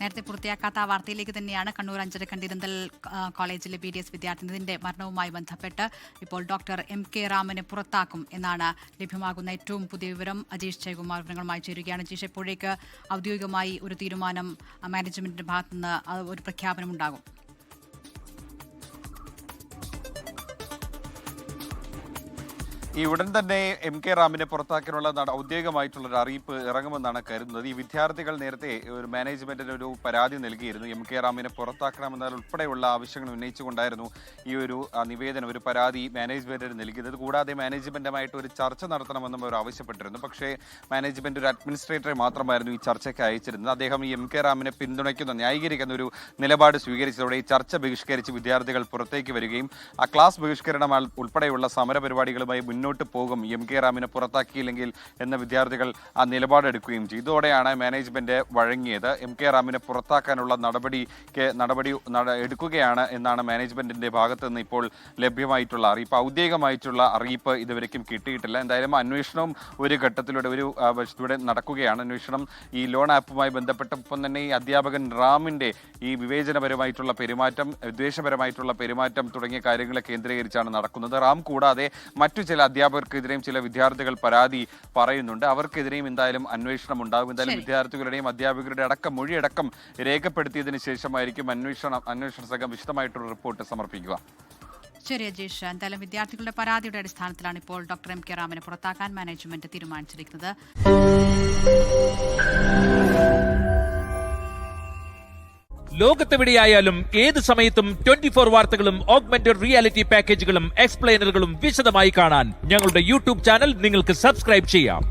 നേരത്തെ പൂർത്തിയാക്കാത്ത വാർത്തയിലേക്ക് തന്നെയാണ് കണ്ണൂർ അഞ്ചരക്കണ്ടി ദിന്തൽ കോളേജിലെ BDS വിദ്യാർത്ഥിനിയുടെ മരണവുമായി ബന്ധപ്പെട്ട് ഇപ്പോൾ ഡോക്ടർ MK റാമിനെ പുറത്താക്കും എന്നാണ് ലഭ്യമാകുന്ന ഏറ്റവും പുതിയ വിവരം. അജീഷ് ജയകുമാർ വിവരങ്ങളുമായി ചേരുകയാണ്. അജീഷ്, എപ്പോഴേക്ക് ഔദ്യോഗികമായി ഒരു തീരുമാനം മാനേജ്മെന്റിന്റെ ഭാഗത്തുനിന്ന് ഒരു പ്രഖ്യാപനം ഉണ്ടാകും? ഈ ഉടൻ തന്നെ MK റാമിനെ പുറത്താക്കാനുള്ള ഔദ്യോഗികമായിട്ടുള്ള ഒരു അറിയിപ്പ് ഇറങ്ങുമെന്നാണ് കരുതുന്നത്. ഈ വിദ്യാർത്ഥികൾ നേരത്തെ ഒരു മാനേജ്മെന്റിന് ഒരു പരാതി നൽകിയിരുന്നു. MK റാമിനെ പുറത്താക്കണമെന്നാൽ ഉൾപ്പെടെയുള്ള ആവശ്യങ്ങൾ ഉന്നയിച്ചുകൊണ്ടായിരുന്നു ഈ ഒരു നിവേദനം, ഒരു പരാതി മാനേജ്മെന്റിന് നൽകിയത്. കൂടാതെ മാനേജ്മെന്റുമായിട്ട് ഒരു ചർച്ച നടത്തണമെന്നും അവർ ആവശ്യപ്പെട്ടിരുന്നു. പക്ഷേ മാനേജ്മെന്റ് ഒരു അഡ്മിനിസ്ട്രേറ്ററെ മാത്രമായിരുന്നു ഈ ചർച്ചയ്ക്ക് അയച്ചിരുന്നത്. അദ്ദേഹം ഈ MK റാമിനെ പിന്തുണയ്ക്കുന്ന, ന്യായീകരിക്കുന്ന ഒരു നിലപാട് സ്വീകരിച്ചതോടെ ഈ ചർച്ച ബഹിഷ്കരിച്ച് വിദ്യാർത്ഥികൾ പുറത്തേക്ക് വരികയും ആ ക്ലാസ് ബഹിഷ്കരണം ഉൾപ്പെടെയുള്ള സമരപരിപാടികളുമായി മുന്നോട്ട് പോകും, MK റാമിനെ പുറത്താക്കിയില്ലെങ്കിൽ എന്ന വിദ്യാർത്ഥികൾ ആ നിലപാടെടുക്കുകയും ചെയ്തു. ഇതോടെയാണ് മാനേജ്മെന്റ് വഴങ്ങിയത്. MK റാമിനെ പുറത്താക്കാനുള്ള നടപടി എടുക്കുകയാണ് എന്നാണ് മാനേജ്മെന്റിന്റെ ഭാഗത്ത് നിന്ന് ഇപ്പോൾ ലഭ്യമായിട്ടുള്ള അറിയിപ്പ്. ഔദ്യോഗികമായിട്ടുള്ള അറിയിപ്പ് ഇതുവരെയ്ക്കും കിട്ടിയിട്ടില്ല. എന്തായാലും അന്വേഷണവും ഒരു ഘട്ടത്തിലൂടെ ഇവിടെ നടക്കുകയാണ്. അന്വേഷണം ഈ ലോൺ ആപ്പുമായി ബന്ധപ്പെട്ടപ്പം തന്നെ ഈ അധ്യാപകൻ റാമിന്റെ ഈ വിവേചനപരമായിട്ടുള്ള പെരുമാറ്റം, വിദ്വേഷപരമായിട്ടുള്ള പെരുമാറ്റം തുടങ്ങിയ കാര്യങ്ങളെ കേന്ദ്രീകരിച്ചാണ് നടക്കുന്നത്. റാം കൂടാതെ മറ്റു ചില അധ്യാപകർക്കെതിരെയും ചില വിദ്യാർത്ഥികൾ പരാതി പറയുന്നുണ്ട്. അവർക്കെതിരെയും എന്തായാലും അന്വേഷണം ഉണ്ടാകും. എന്തായാലും വിദ്യാർത്ഥികളുടെയും അധ്യാപകരുടെ മൊഴിയടക്കം രേഖപ്പെടുത്തിയതിനു ശേഷമായിരിക്കും അന്വേഷണ സംഘം വിശദമായിട്ടുള്ള റിപ്പോർട്ട് സമർപ്പിക്കുക. ശരി അജീഷ്, എന്തായാലും വിദ്യാർത്ഥികളുടെ പരാതിയുടെ അടിസ്ഥാനത്തിലാണ് ഇപ്പോൾ ഡോക്ടർ MK റാമിനെ പുറത്താക്കാൻ മാനേജ്മെന്റ് തീരുമാനിച്ചിരിക്കുന്നത്. ലോകത്തെവിടെയായാലും ഏത് സമയത്തും 24 വാർത്തകളും ഓഗ്മെന്റഡ് റിയാലിറ്റി പാക്കേജുകളും എക്സ്പ്ലെയിനറുകളും വിശദമായി കാണാൻ ഞങ്ങളുടെ YouTube ചാനൽ നിങ്ങൾക്ക് സബ്സ്ക്രൈബ് ചെയ്യാം.